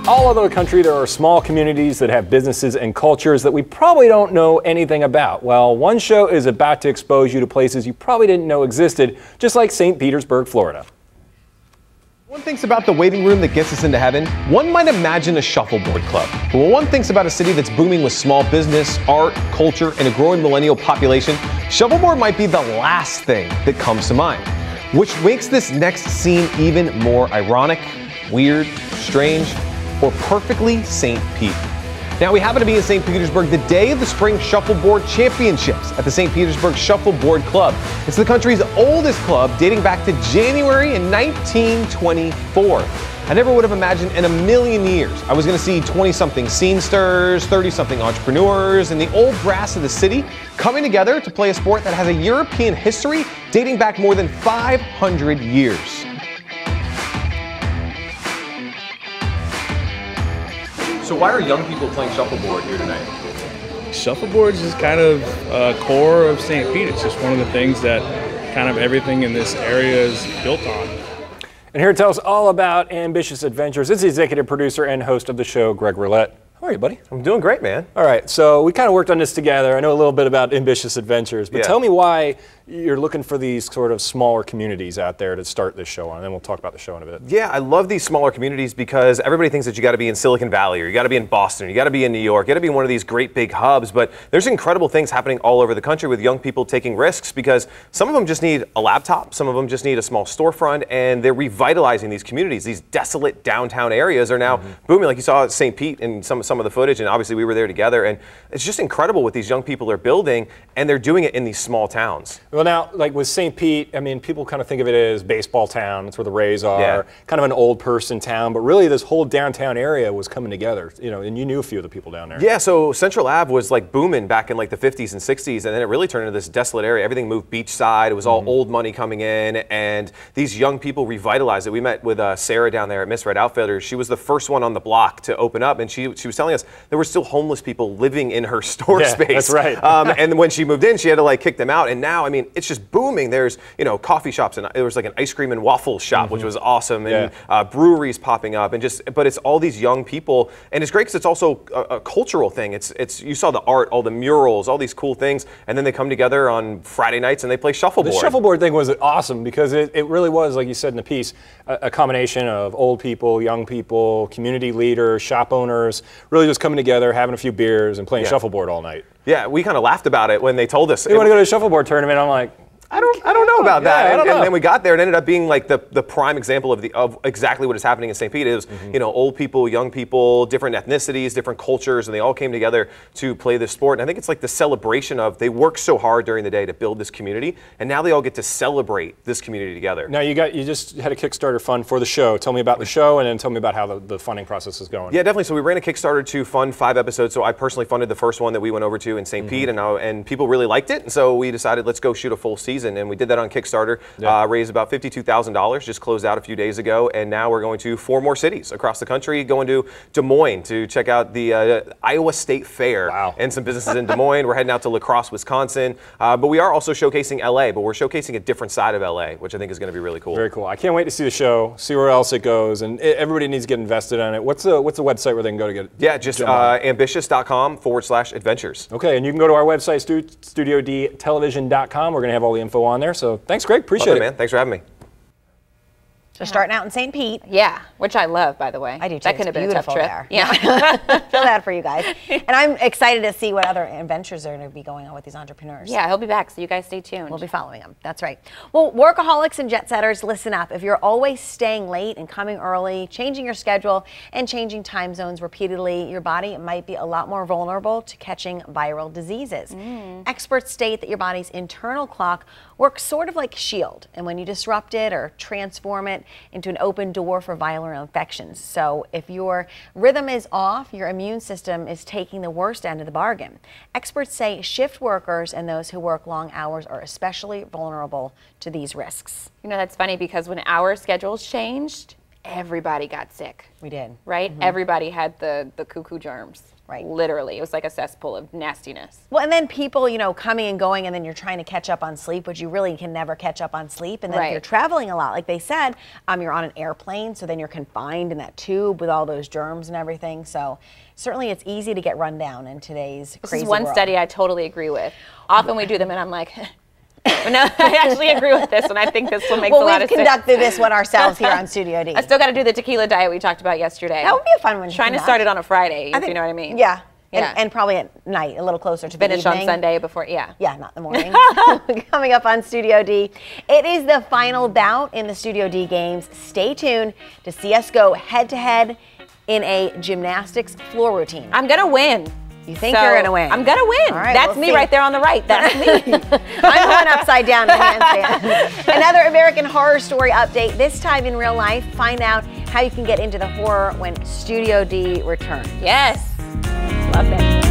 All over the country, there are small communities that have businesses and cultures that we probably don't know anything about. Well, one show is about to expose you to places you probably didn't know existed, just like St. Petersburg, Florida. One thinks about the waiting room that gets us into heaven, one might imagine a shuffleboard club. But when one thinks about a city that's booming with small business, art, culture, and a growing millennial population, shuffleboard might be the last thing that comes to mind. Which makes this next scene even more ironic, weird, strange, or perfectly St. Pete. Now, we happen to be in St. Petersburg the day of the Spring Shuffleboard Championships at the St. Petersburg Shuffleboard Club. It's the country's oldest club, dating back to January in 1924. I never would have imagined in a million years I was going to see 20-something scenesters, 30-something entrepreneurs, and the old brass of the city coming together to play a sport that has a European history dating back more than 500 years. So why are young people playing shuffleboard here tonight? Shuffleboard is just kind of core of St. Pete. It's just one of the things that kind of everything in this area is built on. And here to tell us all about Ambitious Adventures is the executive producer and host of the show, Greg Roulette. How are you, buddy? I'm doing great, man. All right, so we kind of worked on this together. I know a little bit about Ambitious Adventures, but tell me why you're looking for these sort of smaller communities out there to start this show on, and then we'll talk about the show in a bit. Yeah, I love these smaller communities because everybody thinks that you got to be in Silicon Valley, or you got to be in Boston, or you got to be in New York, you got to be in one of these great big hubs, but there's incredible things happening all over the country with young people taking risks because some of them just need a laptop, some of them just need a small storefront, and they're revitalizing these communities. These desolate downtown areas are now booming, like you saw at St. Pete in some of the footage, and obviously we were there together, and it's just incredible what these young people are building, and they're doing it in these small towns. Well, now, like with St. Pete, I mean, people kind of think of it as baseball town. That's where the Rays are. Kind of an old person town, but really this whole downtown area was coming together, you know, and you knew a few of the people down there. Yeah, so Central Ave was like booming back in like the 50s and 60s, and then it really turned into this desolate area. Everything moved beachside. It was all old money coming in, and these young people revitalized it. We met with Sarah down there at Miss Red Outfitters. She was the first one on the block to open up, and she was telling us there were still homeless people living in her store space. That's right. And when she moved in, she had to like kick them out, and now, I mean, it's just booming. There's, you know, coffee shops, and there was like an ice cream and waffle shop, which was awesome, and breweries popping up, and but it's all these young people, and it's great because it's also a cultural thing. It's you saw the art, all the murals, all these cool things, and then they come together on Friday nights and they play shuffleboard. The shuffleboard thing was awesome because it really was, like you said in the piece, a combination of old people, young people, community leaders, shop owners, really just coming together, having a few beers and playing shuffleboard all night. Yeah, we kind of laughed about it when they told us. You want to go to a shuffleboard tournament? I'm like, I don't know about that. Yeah, and then we got there, and it ended up being like the prime example of exactly what is happening in St. Pete. It was, you know, old people, young people, different ethnicities, different cultures, and they all came together to play this sport. And I think it's like the celebration of they worked so hard during the day to build this community, and now they all get to celebrate this community together. Now you just had a Kickstarter fund for the show. Tell me about the show, and then tell me about how the funding process is going. Yeah, definitely. So we ran a Kickstarter to fund 5 episodes. So I personally funded the first one that we went over to in St. Pete, and people really liked it. And so we decided let's go shoot a full season, and we did that on Kickstarter, raised about $52,000, just closed out a few days ago, and now we're going to 4 more cities across the country, going to Des Moines to check out the Iowa State Fair and some businesses in Des Moines. We're heading out to La Crosse, Wisconsin, but we are also showcasing LA, but we're showcasing a different side of LA, which I think is going to be really cool. Very cool. I can't wait to see the show, see where else it goes, and everybody needs to get invested on it. What's the website where they can go to get it? Yeah, just ambitious.com/adventures. Okay, and you can go to our website, studiodtelevision.com. We're going to have all the info on there, so thanks, Greg. Appreciate it, man. Thanks for having me. So starting out in St. Pete. Yeah, which I love, by the way. I do too. That could have been a tough trip. There. Yeah. Feel that for you guys. And I'm excited to see what other adventures are going to be going on with these entrepreneurs. Yeah, he'll be back, so you guys stay tuned. We'll be following him. That's right. Well, workaholics and jet setters, listen up. If you're always staying late and coming early, changing your schedule, and changing time zones repeatedly, your body might be a lot more vulnerable to catching viral diseases. Experts state that your body's internal clock works sort of like a shield, and when you disrupt it or transform it into an open door for viral infections. So if your rhythm is off, your immune system is taking the worst end of the bargain. Experts say shift workers and those who work long hours are especially vulnerable to these risks. You know, that's funny because when our schedules changed, everybody got sick. We did. Right? Everybody had the cuckoo germs. Right. Literally. It was like a cesspool of nastiness. Well, and then people, coming and going, and then you're trying to catch up on sleep, which you really can never catch up on sleep. And then if you're traveling a lot, like they said, you're on an airplane, so then you're confined in that tube with all those germs and everything. So certainly it's easy to get run down in today's crazy world. This is one study I totally agree with. Often we do them and I'm like, but no, I actually agree with this one. I think this one makes a lot of sense. Well, we've conducted this one ourselves here on Studio D. I still got to do the tequila diet we talked about yesterday. That would be a fun one. Trying to start it on a Friday, if you know what I mean. Yeah. Yeah. And probably at night, a little closer to the evening. Finish on Sunday before, yeah. Yeah, not in the morning. Coming up on Studio D, it is the final bout in the Studio D games. Stay tuned to see us go head-to-head in a gymnastics floor routine. I'm going to win. You think you're going to win? I'm going to win. All right, That's me right there on the right. That's me. I'm going upside down in handstand. Another American Horror Story update, this time in real life. Find out how you can get into the horror when Studio D returns. Yes. Love it.